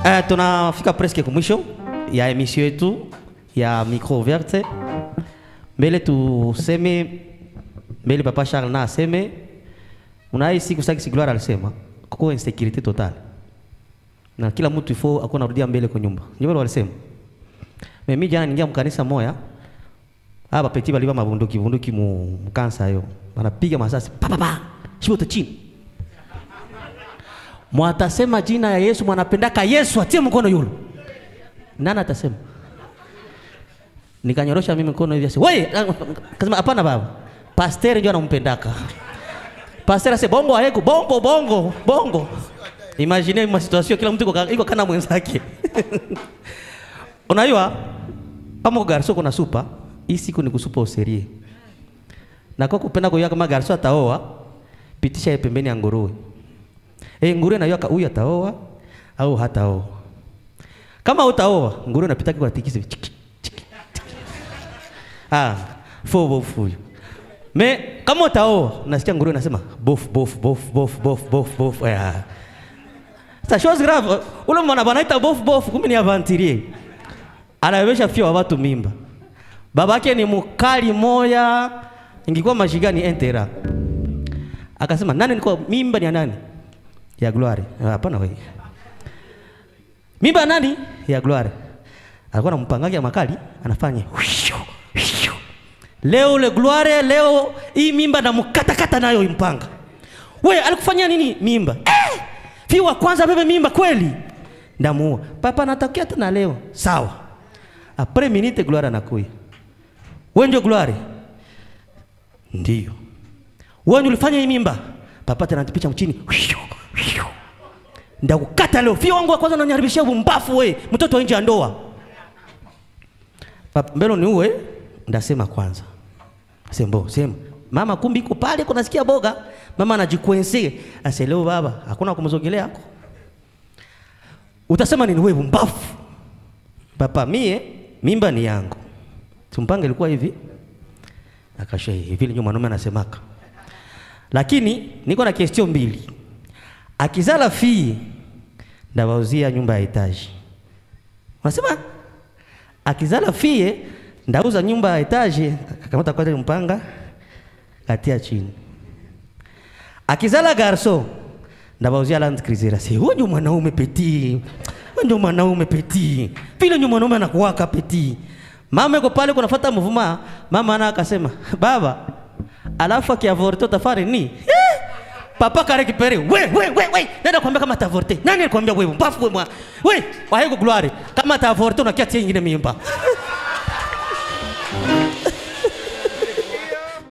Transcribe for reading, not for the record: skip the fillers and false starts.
Tunafika presque kumwisho ya emission yetu ya Micro Verte. Mbele tuseme, mbele Papa Charles na aseme, unahisi kusaki Gloire alisema kuko insecurity total. Na kila mtu ifo akona narudia mbele kwa nyumba. Ndio walisema. Mimi jana ningia mkanisa moya. Hapa petit baliba mabunduki mkansa yo. Wanapiga masasi pa. Shimoto chini. Mwatasema jina ya Yesu, mwanapendaka Yesu, atie mkono yule. Nani atasema? Nikanyorosha mimi mkono hivi asema, "Wewe!" Akasema, "Hapana baba. Pastor ndio anampendaka." Pastor ase bongo aeko, bongo. Imagine ma situation kila mtu iko kana mwenzake. Unajua kama garso kuna supa, hii siku ni kusupa userie. Na kwa kupenda kwa kama garso ataoa, pitisha pembeni ya nguruwe. Nguruwe na yoka huyu ataoa au hataoa. Kama utaoa, nguruwe napita kwa tikisi. Fo. Me kama utaoa, nasikia nguruwe nasema bof. Ça chose grave. Ule mwana banaita bof kumbe ni aventurier. Anawezesha fio wa watu mimba. Babake ni mukali moya, ingekuwa mashigani entera. Akasema nani niko mimba ni nani? Ya Gloire. Hapana wewe. Mimba nani? Ya Gloire. Alikuwa anampangaje makali, anafanya. Leo le Gloire, leo hii mimba na mkata nayo impanga. Wewe alikufanyia nini mimba? Fiwa kwanza bebe mimba kweli? Ndamuua. Papa natakia tena leo. Sawa. Après minute Gloire anakuja. Wewe ndio Gloire? Ndio. Wewe ulifanya hii mimba? Papa tena anatipicha mchini. Ndakukata leo. Fiwa wangu kwanza unaniharibishia bumbafu wewe. Mtoto nje ya ndoa. Papa mbele ni uwe ndasema kwanza. Sema. Mama kumbi iko pale kuna sikia boga. Mama anajikwense. Ase leo baba, hakuna kumzogelea hako. Utasema nini wewe mbafu? Papa mimba ni yangu. Tumpange ilikuwa hivi. Akasha hivi ndio mwanaume anasemaka. Lakini niko na question mbili. Akizala fii ndawauzia nyumba ya etage. Unasema akizala fii ndauza nyumba ya etage, akamata kwa mpanga katia chini. Akizala garso ndabauzia Land Cruiser. Si huyo ndio mwanaume petit. Vile ndio mwanaume anakuwaka petit. Mama yuko pale kunafuata mvuma, mama ana akasema, "Baba, alafu akiavorto tafari ni?" Papa kare kipere. We. Nenda kuambia kama tavorte. Nani alikwambia wewe? Mbafu wewe. We, waego Gloire. Kama tavorte unakia tia nyingine mimba.